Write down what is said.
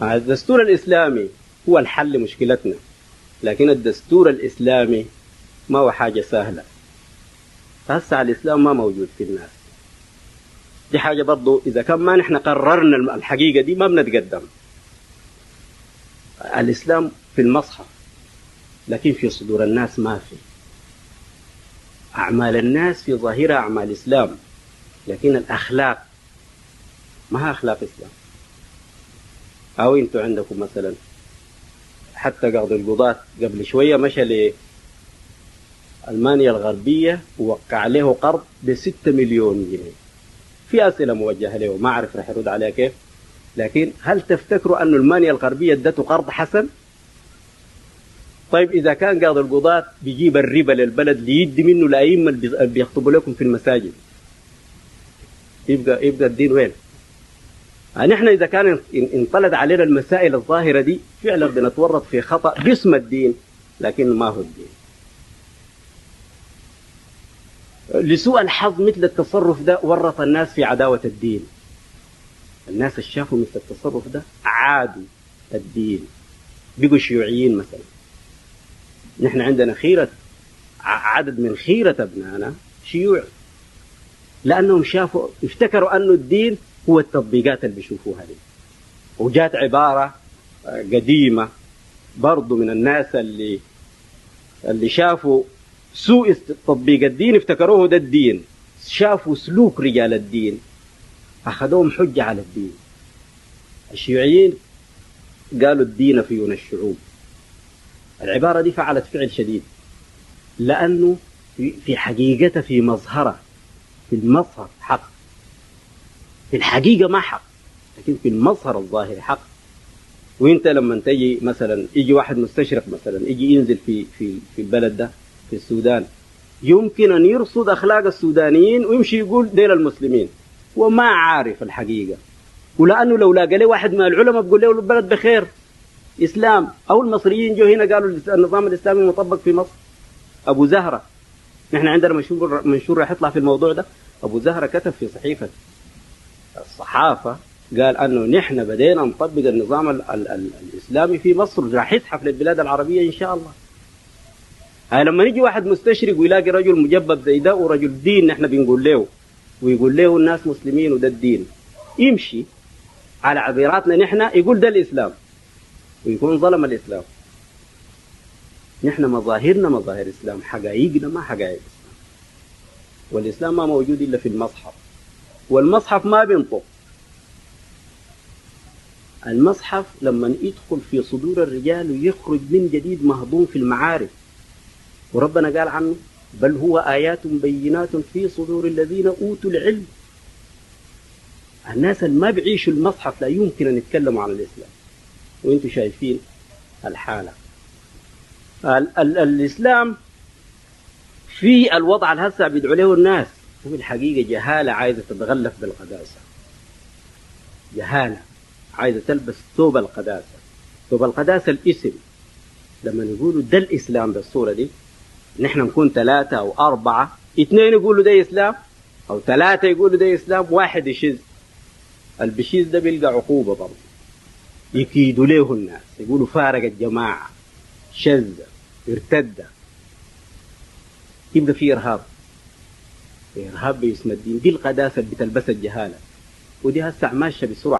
الدستور الإسلامي هو الحل لمشكلتنا، لكن الدستور الإسلامي ما هو حاجة سهلة. هسه الإسلام ما موجود في الناس، دي حاجة برضو إذا كان ما نحن قررنا الحقيقة دي ما بنتقدم. الإسلام في المصحف، لكن في صدور الناس ما في. أعمال الناس في ظاهرها أعمال إسلام، لكن الأخلاق ما هي أخلاق إسلام. أو أنتوا عندكم مثلا حتى قاضي القضاة قبل شوية مشى لألمانيا الغربية ووقع له قرض ب6 مليون جنيه. في أسئلة موجهة له ما أعرف رح يرد عليها كيف، لكن هل تفتكروا أن ألمانيا الغربية ادته قرض حسن؟ طيب إذا كان قاضي القضاة بيجيب الربا للبلد ليدي منه الأئمة اللي بيخطبوا لكم في المساجد، يبقى الدين وين؟ نحن إذا كان انطلت علينا المسائل الظاهرة دي فعلا بنتورط في خطأ باسم الدين، لكن ما هو الدين. لسوء الحظ مثل التصرف ده ورط الناس في عداوة الدين. الناس اللي شافوا مثل التصرف ده عادوا الدين، بقوا شيوعيين مثلا. نحن عندنا خيرة، عدد من خيرة ابنائنا شيوع، لأنهم شافوا افتكروا أنه الدين هو التطبيقات اللي بيشوفوها دي. وجات عبارة قديمة برضو من الناس اللي شافوا سوء تطبيق الدين افتكروه ده الدين، شافوا سلوك رجال الدين أخذوهم حجة على الدين. الشيوعيين قالوا الدين فيون الشعوب. العبارة دي فعلت فعل شديد، لأنه في حقيقته في مظهره في المظهر حق، في الحقيقة ما حق، لكن في المظهر الظاهر حق. وانت لما تجي مثلا يجي واحد مستشرق مثلا يجي ينزل في البلد ده في السودان، يمكن أن يرصد أخلاق السودانيين ويمشي يقول ديل المسلمين وما عارف الحقيقة. ولأنه لو لاقى له واحد من العلماء بيقول له البلد بخير إسلام، أو المصريين جو هنا قالوا النظام الإسلامي مطبق في مصر. أبو زهرة، نحن عندنا منشور راح يطلع في الموضوع ده. أبو زهرة كتب في صحيفة الصحافة قال أنه نحن بدينا نطبق النظام الإسلامي في مصر، راح يزحف للبلاد العربية إن شاء الله. لما نيجي واحد مستشرق ويلاقي رجل مجبب زي ده ورجل دين نحن بنقول له ويقول له الناس مسلمين وده الدين، يمشي على عباراتنا نحن يقول ده الإسلام ويكون ظلم الإسلام. نحن مظاهرنا مظاهر إسلام، حقائقنا ما حقائق إسلام. والإسلام ما موجود إلا في المصحف، والمصحف ما بينطق. المصحف لما يدخل في صدور الرجال ويخرج من جديد مهضوم في المعارف، وربنا قال عنه بل هو آيات بينات في صدور الذين أوتوا العلم. الناس اللي ما بيعيشوا المصحف لا يمكن أن يتكلموا عن الإسلام. وانتم شايفين الحالة. الإسلام في الوضع الهسع بيدعو له الناس هو الحقيقة جهالة عايزة تتغلف بالقداسة، جهالة عايزة تلبس ثوب القداسة. ثوب القداسة الاسم. لما نقولوا ده الإسلام بالصورة دي نحن نكون 3 أو 4، 2 يقولوا ده إسلام أو 3 يقولوا ده إسلام، واحد يشذ. البشيز ده بيلقى عقوبة برضه، يكيدوا له الناس يقولوا فارق الجماعة، شذ، ارتد، يبقى في إرهاب. إرهاب باسم الدين. دي القداسة اللي بتلبس الجهالة، ودي هسه ماشية بسرعة.